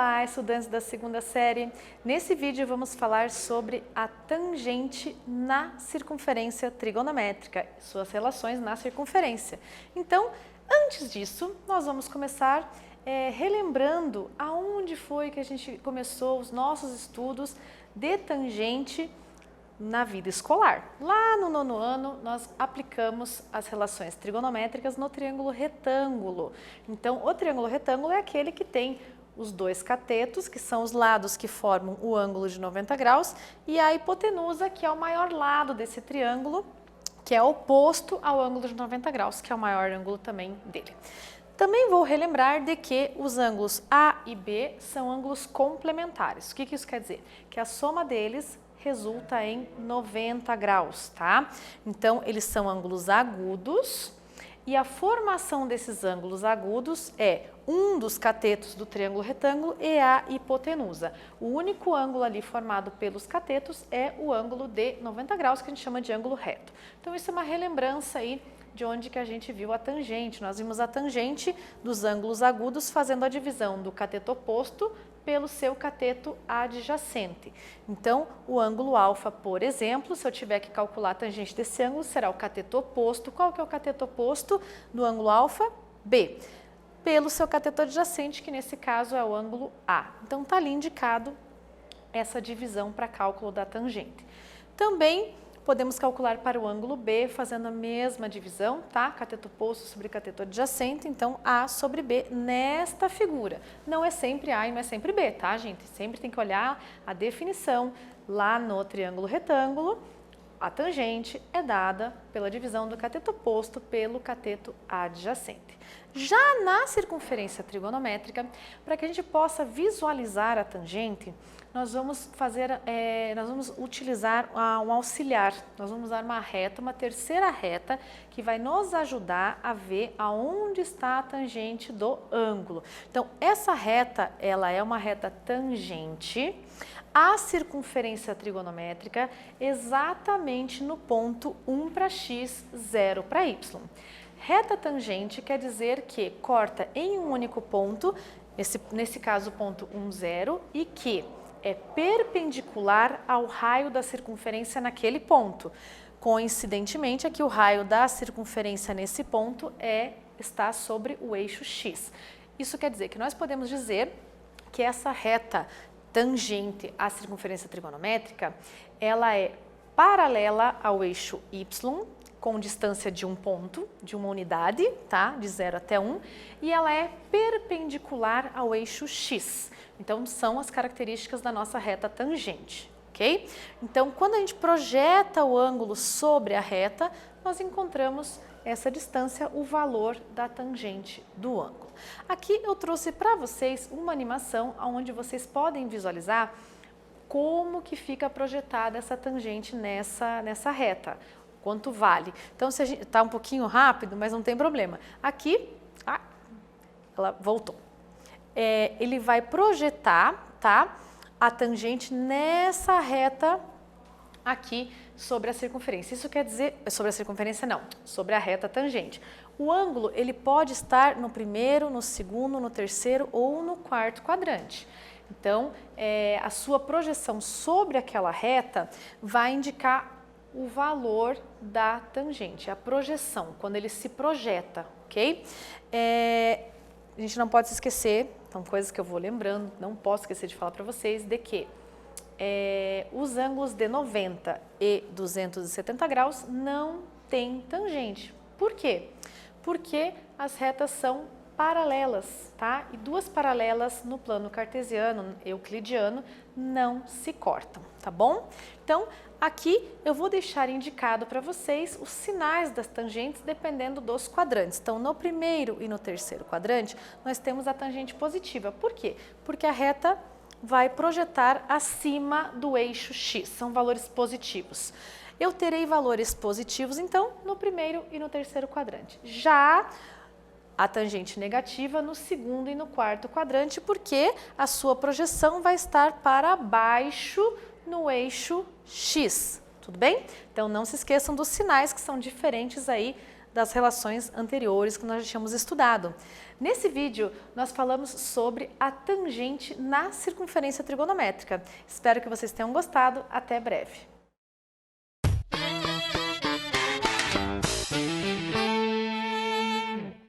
Olá, estudantes da segunda série! Nesse vídeo vamos falar sobre a tangente na circunferência trigonométrica, suas relações na circunferência. Então, antes disso, nós vamos começar relembrando aonde foi que a gente começou os nossos estudos de tangente na vida escolar. Lá no nono ano, nós aplicamos as relações trigonométricas no triângulo retângulo. Então, o triângulo retângulo é aquele que tem os dois catetos, que são os lados que formam o ângulo de 90 graus, e a hipotenusa, que é o maior lado desse triângulo, que é oposto ao ângulo de 90 graus, que é o maior ângulo também dele. Também vou relembrar de que os ângulos A e B são ângulos complementares. O que isso quer dizer? Que a soma deles resulta em 90 graus, tá? Então, eles são ângulos agudos e a formação desses ângulos agudos é um dos catetos do triângulo retângulo e a hipotenusa. O único ângulo ali formado pelos catetos é o ângulo de 90 graus, que a gente chama de ângulo reto. Então, isso é uma relembrança aí de onde que a gente viu a tangente. Nós vimos a tangente dos ângulos agudos fazendo a divisão do cateto oposto pelo seu cateto adjacente. Então, o ângulo alfa, por exemplo, se eu tiver que calcular a tangente desse ângulo, será o cateto oposto. Qual que é o cateto oposto do ângulo alfa? B. Pelo seu cateto adjacente, que nesse caso é o ângulo A. Então, está ali indicado essa divisão para cálculo da tangente. Também podemos calcular para o ângulo B, fazendo a mesma divisão, tá? Cateto oposto sobre cateto adjacente, então A sobre B nesta figura. Não é sempre A e não é sempre B, tá, gente? Sempre tem que olhar a definição lá no triângulo retângulo. A tangente é dada pela divisão do cateto oposto pelo cateto adjacente. Já na circunferência trigonométrica, para que a gente possa visualizar a tangente, nós vamos utilizar um auxiliar. Nós vamos usar uma reta, uma terceira reta, que vai nos ajudar a ver aonde está a tangente do ângulo. Então, essa reta, ela é uma reta tangente à circunferência trigonométrica exatamente no ponto 1 para x, 0 para y. Reta tangente quer dizer que corta em um único ponto, nesse caso o ponto 1, 0, e que é perpendicular ao raio da circunferência naquele ponto. Coincidentemente, aqui o raio da circunferência nesse ponto está sobre o eixo x. Isso quer dizer que nós podemos dizer que essa reta tangente à circunferência trigonométrica, ela é paralela ao eixo y, com distância de um ponto, de uma unidade, tá? De 0 até 1, e ela é perpendicular ao eixo x. Então, são as características da nossa reta tangente, ok? Então, quando a gente projeta o ângulo sobre a reta, nós encontramos essa distância, o valor da tangente do ângulo. Aqui eu trouxe para vocês uma animação onde vocês podem visualizar como que fica projetada essa tangente nessa reta. Quanto vale. Então, se a gente está um pouquinho rápido, mas não tem problema. Aqui, ela voltou. Ele vai projetar, tá, a tangente nessa reta aqui sobre a circunferência. Isso quer dizer, sobre a circunferência não, sobre a reta tangente. O ângulo, ele pode estar no primeiro, no segundo, no terceiro ou no quarto quadrante. Então, a sua projeção sobre aquela reta vai indicar o valor da tangente, a projeção, quando ele se projeta, ok? A gente não pode se esquecer, são coisas que eu vou lembrando, não posso esquecer de falar para vocês, de que os ângulos de 90 e 270 graus não têm tangente. Por quê? Porque as retas são paralelas, tá? E duas paralelas no plano cartesiano, euclidiano, não se cortam, tá bom? Então, aqui eu vou deixar indicado para vocês os sinais das tangentes dependendo dos quadrantes. Então, no primeiro e no terceiro quadrante, nós temos a tangente positiva. Por quê? Porque a reta vai projetar acima do eixo x, são valores positivos. Eu terei valores positivos, então, no primeiro e no terceiro quadrante. Já a tangente negativa no segundo e no quarto quadrante, porque a sua projeção vai estar para baixo no eixo x, tudo bem? Então, não se esqueçam dos sinais que são diferentes aí das relações anteriores que nós já tínhamos estudado. Nesse vídeo, nós falamos sobre a tangente na circunferência trigonométrica. Espero que vocês tenham gostado. Até breve!